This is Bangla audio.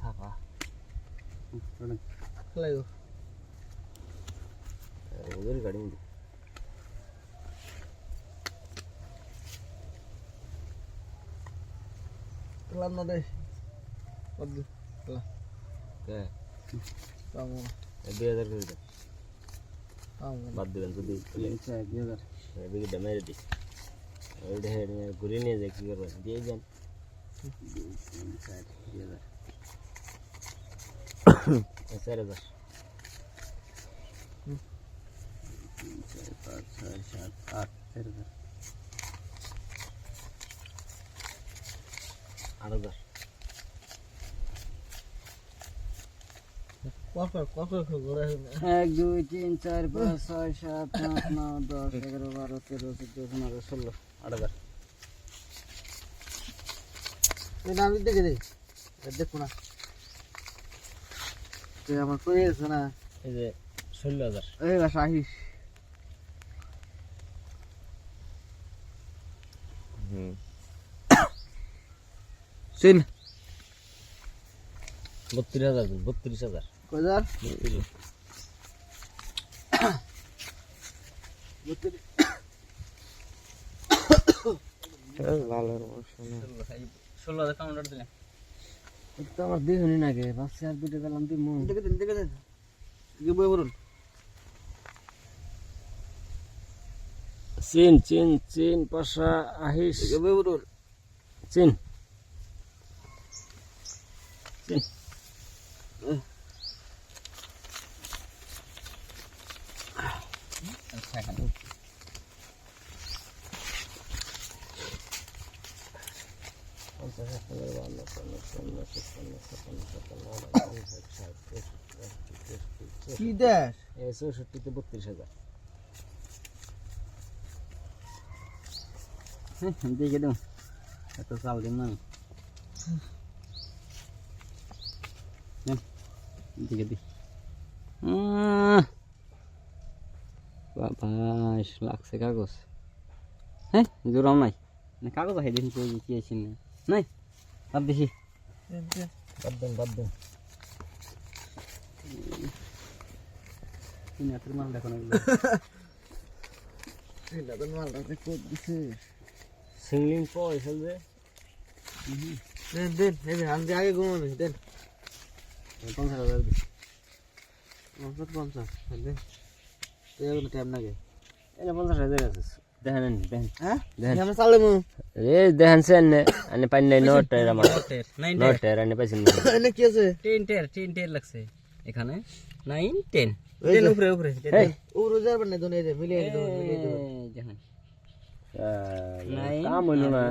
সাফা লাগো ওদের গাড়ি লাম না দে কত কে পাবো 2000 করে দে পাবো বাদ দিবেন যদি 2000 এদিকে ড্যামেজ দি ওই ঢের ঘুরে নিয়ে যাই কি করবেন দিয়ে যান 4000 5 6 7 8 4000 8000 কত ঘোরা হয় 1 2 3 4 5 6 7 8 9 10 11 12 13 14 15 16 8000 এই নাম দেখে দে দেখো না তুই আমার কই আছে না এই যে 16000 এই বাস আহিস সিন 32000 দিন 32000 কয়দার ভালো শোনা 16000 কাউন্টার দিলেন তো আমার দেখুনি না কে বাচ্চা আর দুটো গেলাম তুই মন দেখে দেন কি বই বলুন চিন চিন চিন পাশা আহিস কি বই বলুন চিন চিন কি দেশ 64 তে 32000 দেখে দাও এত চাল দিন না দেখে দি বাবা লাগছে কাগজ হ্যাঁ জোরাম নাই না কাগজ আছে দিন কি আছে না নাই আর বেশি বাদ দেন তিন মাল দেখো না এটা তো মালটা কত দিছে সিংলিং পয়সা দে দেন এই যে আমি আগে ঘুমানো দেন 50000 দি 50 দেন তুই এখন টাইম লাগে এটা 50000 আছে দেখেন দেখেন হ্যাঁ দেখেন আমরা চালে মু এ দেখেন সেন আনে পাই নাই নোট এর আমার নাইন নোট এর আনে পাইছেন এনে কি আছে 10 টের লাগছে এখানে 9 10 দেন উপরে এই ও রোজার বানে দনে দে মিলিয়ে দে দেখেন কাম হইল না